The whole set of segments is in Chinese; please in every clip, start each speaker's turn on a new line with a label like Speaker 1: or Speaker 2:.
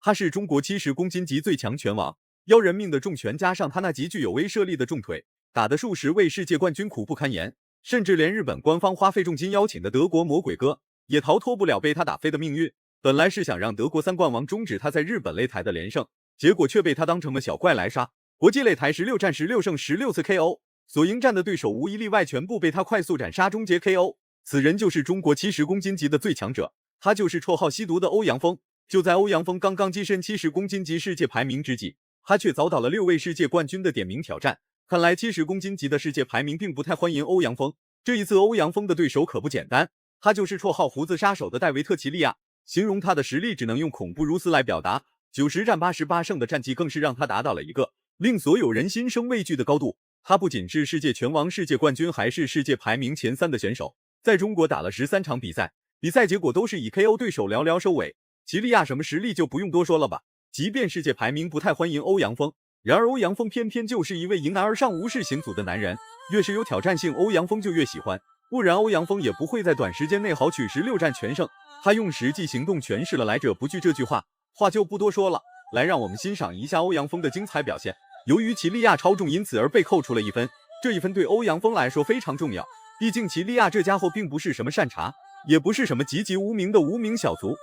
Speaker 1: 他是中国70公斤级最强拳王，要人命的重拳加上他那极具有威慑力的重腿，打得数十位世界冠军苦不堪言，甚至连日本官方花费重金邀请的德国魔鬼哥也逃脱不了被他打飞的命运。本来是想让德国3冠王终止他在日本擂台的连胜，结果却被他当成了小怪来杀。国际擂台16战16胜16次 KO， 所迎战的对手无一例外全部被他快速斩杀终结 KO。此人就是中国70公斤级的最强者，他就是绰号吸毒的欧阳锋。就在欧阳锋刚刚跻身70公斤级世界排名之际，他却遭到了6位世界冠军的点名挑战。看来70公斤级的世界排名并不太欢迎欧阳锋。这一次欧阳锋的对手可不简单，他就是绰号胡子杀手的戴维特·齐利亚。形容他的实力只能用恐怖如斯来表达，90战88胜的战绩更是让他达到了一个令所有人心生畏惧的高度。他不仅是世界拳王、世界冠军，还是世界排名前3的选手。在中国打了13场比赛，比赛结果都是以 KO 对手寥寥收尾。齐利亚什么实力就不用多说了吧，即便世界排名不太欢迎欧阳锋，然而欧阳锋偏偏就是一位迎难而上、无视险阻的男人，越是有挑战性，欧阳锋就越喜欢，不然欧阳锋也不会在短时间内豪取16战全胜。他用实际行动诠释了来者不拒这句话，话就不多说了，来让我们欣赏一下欧阳锋的精彩表现。由于齐利亚超重，因此而被扣除了1分，这1分对欧阳锋来说非常重要，毕竟齐利亚这家伙并不是什么善茬，也不是什么籍籍无名的无名小卒。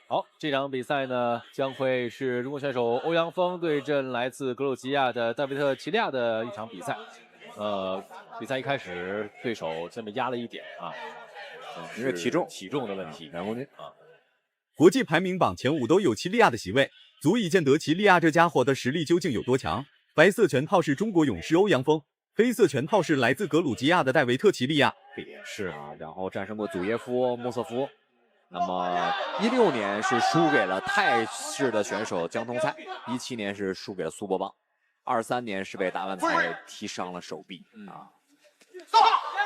Speaker 2: 好，这场比赛呢将会是中国选手欧阳锋对阵来自格鲁吉亚的戴维特·齐利亚的一场比赛。比赛一开始对手先被压了一点啊，
Speaker 3: 因为体重
Speaker 2: 的问题
Speaker 3: ，2公斤啊。
Speaker 1: 国际排名榜前5都有齐利亚的席位，足以见得齐利亚这家伙的实力究竟有多强。白色拳套是中国勇士欧阳锋，黑色拳套是来自格鲁吉亚的戴维特·齐利亚。
Speaker 3: 也是啊，然后战胜过祖耶夫、莫瑟夫。那么16年是输给了泰式的选手江通菜，17年是输给了苏伯邦，23年是被达万才踢伤了手臂啊。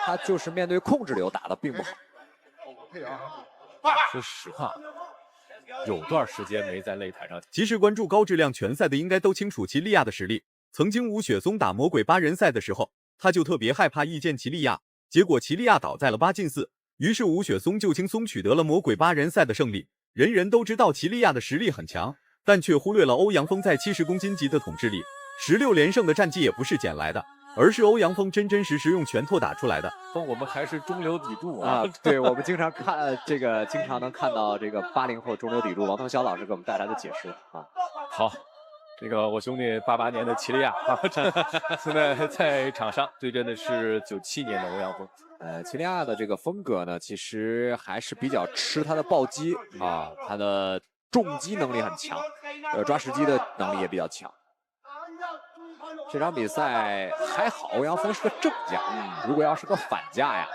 Speaker 3: 他就是面对控制流打得并不好。
Speaker 2: 说实话，有段时间没在擂台上。
Speaker 1: 其实关注高质量拳赛的应该都清楚齐利亚的实力。曾经吴雪松打魔鬼8人赛的时候，他就特别害怕遇见齐利亚，结果齐利亚倒在了8进4。于是吴雪松就轻松取得了魔鬼8人赛的胜利。人人都知道齐利亚的实力很强，但却忽略了欧阳锋在70公斤级的统治力。16连胜的战绩也不是捡来的，而是欧阳锋真真实实用拳头打出来的。
Speaker 2: 我们还是中流砥柱
Speaker 3: 啊！对，我们经常看经常能看到这个80后中流砥柱王腾霄老师给我们带来的解释啊。
Speaker 2: 好，这个我兄弟88年的齐利亚现在在场上对阵的是97年的欧阳锋。
Speaker 3: 齐利亚的这个风格呢，其实还是比较吃他的暴击啊，他的重击能力很强，抓实机的能力也比较强。这场比赛还好，欧阳锋是个正架，如果要是个反架呀，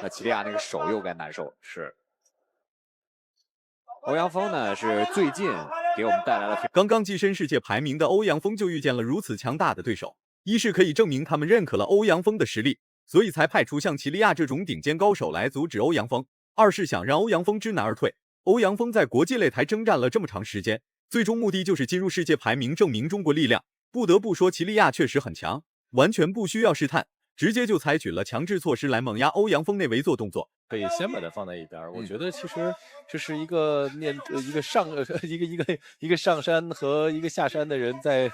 Speaker 3: 那齐利亚那个手又该难受了。
Speaker 2: 是。
Speaker 3: 欧阳锋呢是最近给我们带来了
Speaker 1: 刚刚跻身世界排名的欧阳锋就遇见了如此强大的对手，一是可以证明他们认可了欧阳锋的实力，所以才派出像齐利亚这种顶尖高手来阻止欧阳锋；二是想让欧阳锋知难而退。欧阳锋在国际擂台征战了这么长时间，最终目的就是进入世界排名，证明中国力量。不得不说，齐利亚确实很强，完全不需要试探，直接就采取了强制措施来猛压欧阳锋那围坐动作。
Speaker 2: 可以先把它放在一边。我觉得其实这是一个一个上山和一个下山的人在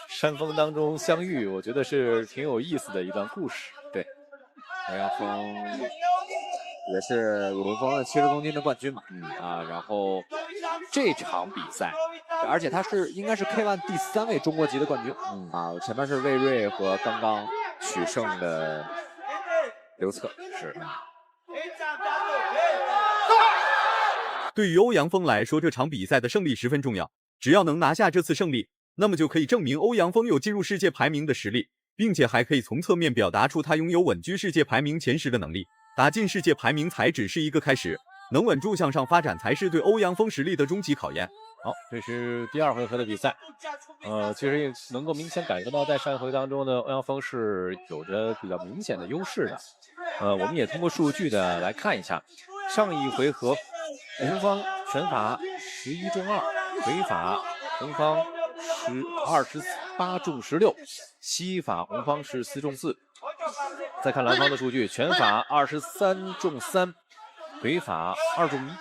Speaker 2: 山峰当中相遇，我觉得是挺有意思的一段故事。
Speaker 3: 对，欧阳锋也是鲁文峰的70公斤的冠军嘛，然后这场比赛，而且他应该是 K1 第3位中国籍的冠军，前面是魏睿和刚刚取胜的刘策，是。
Speaker 1: 对于欧阳锋来说，这场比赛的胜利十分重要，只要能拿下这次胜利，那么就可以证明欧阳锋有进入世界排名的实力，并且还可以从侧面表达出他拥有稳居世界排名前10的能力。打进世界排名才只是一个开始，能稳住向上发展才是对欧阳锋实力的终极考验。
Speaker 2: 好，这是第2回合的比赛。其实也能够明显感觉到，在上一回当中呢，欧阳锋是有着比较明显的优势的。我们也通过数据呢来看一下，上一回合红方拳法11中2，回法红方24 8中16，西法红方是4中4。再看蓝方的数据，拳法23中3，腿法2中1，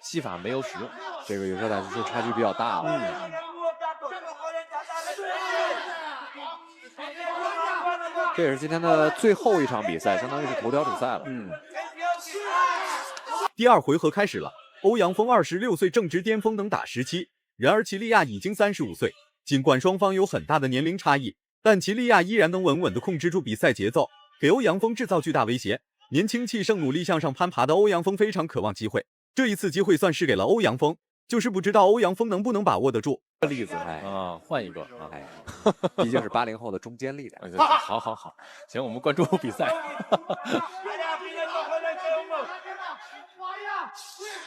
Speaker 2: 西法没有使用。
Speaker 3: 这个有色胆数差距比较大了。这也是今天的最后一场比赛，相当于是头条比赛了。
Speaker 1: 第二回合开始了，欧阳锋26岁正值巅峰，能打17。然而齐利亚已经35岁，尽管双方有很大的年龄差异，但齐利亚依然能稳稳地控制住比赛节奏，给欧阳锋制造巨大威胁。年轻气盛、努力向上攀爬的欧阳锋非常渴望机会，这一次机会算是给了欧阳锋，就是不知道欧阳锋能不能把握得住。
Speaker 2: 例子换一个
Speaker 3: 毕竟是80后的中坚力量。
Speaker 2: 好，行，我们关注比赛。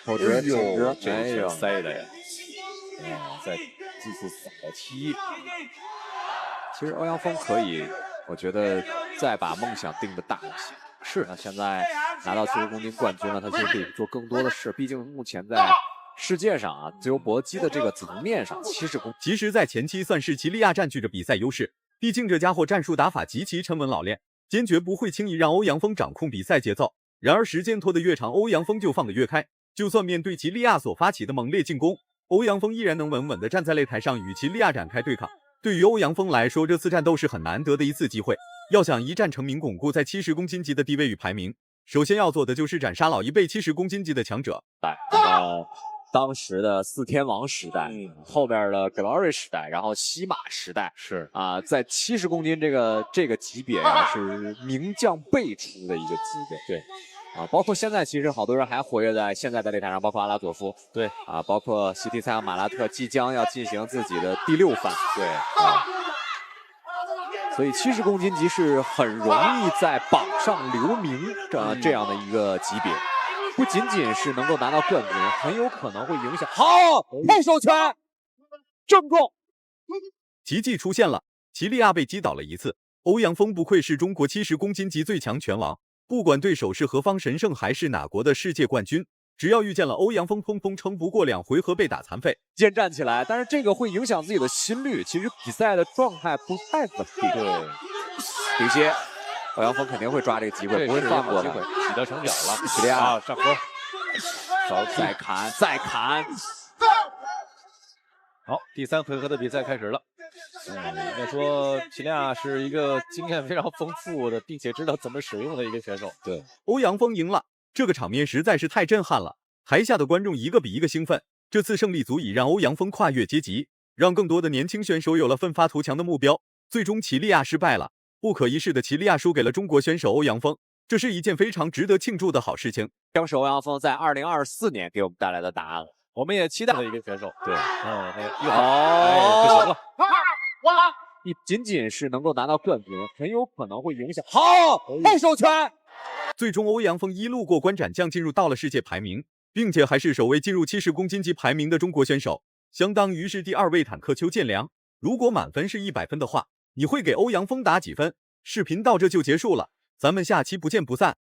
Speaker 3: 我觉得
Speaker 2: 这个塞的呀，在这次扫踢。
Speaker 3: 其实欧阳锋可以，我觉得再把梦想定得大一些。是，那现在拿到70公斤冠军了，他其实可以做更多的事。毕竟目前在世界上自由搏击的这个层面上，70公斤
Speaker 1: 其实在前期算是齐利亚占据着比赛优势，毕竟这家伙战术打法极其沉稳老练，坚决不会轻易让欧阳锋掌控比赛节奏。然而时间拖得越长，欧阳锋就放得越开。就算面对齐利亚所发起的猛烈进攻，欧阳锋依然能稳稳地站在擂台上与齐利亚展开对抗。对于欧阳锋来说，这次战斗是很难得的一次机会，要想一战成名，巩固在70公斤级的地位与排名，首先要做的就是斩杀老一辈70公斤级的强者。
Speaker 3: 当时的4天王时代，后边的 Glory 时代，然后西马时代，
Speaker 2: 是
Speaker 3: 在70公斤这个级别是名将辈出的一个级别。
Speaker 2: 对。
Speaker 3: 包括现在其实好多人还活跃在现在的擂台上，包括阿拉佐夫，
Speaker 2: 对
Speaker 3: 包括西提塞和马拉特即将要进行自己的第6番，
Speaker 2: 对
Speaker 3: 所以70公斤级是很容易在榜上留名这样的一个级别，不仅仅是能够拿到冠军，很有可能会影响。好，配手拳，正中，
Speaker 1: 奇迹出现了，齐利亚被击倒了一次。欧阳锋不愧是中国70公斤级最强拳王。不管对手是何方神圣还是哪国的世界冠军，只要遇见了欧阳锋，撑不过2回合被打残废。
Speaker 3: 先站起来，但是这个会影响自己的心率，其实比赛的状态不太稳定。
Speaker 2: 对，
Speaker 3: 顶接，欧阳锋肯定会抓这个机会，不会放过他。
Speaker 2: 起到成脚了，
Speaker 3: 齐利亚
Speaker 2: 上钩，
Speaker 3: 再砍。
Speaker 2: 好，第3回合的比赛开始了。应该说齐利亚是一个经验非常丰富的，并且知道怎么使用的一个选手。对，
Speaker 1: 欧阳锋赢了，这个场面实在是太震撼了，台下的观众一个比一个兴奋。这次胜利足以让欧阳锋跨越阶级，让更多的年轻选手有了奋发图强的目标。最终齐利亚失败了，不可一世的齐利亚输给了中国选手欧阳锋，这是一件非常值得庆祝的好事情。
Speaker 3: 将是欧阳锋在2024年给我们带来的答案了。
Speaker 2: 我们也期待的一个选手。对，不
Speaker 3: 行了。你仅仅是能够拿到冠军，很有可能会影响。好，配手拳。
Speaker 1: 最终，欧阳锋一路过关斩将，进入到了世界排名，并且还是首位进入70公斤级排名的中国选手，相当于是第2位坦克邱建良。如果满分是100分的话，你会给欧阳锋打几分？视频到这就结束了，咱们下期不见不散。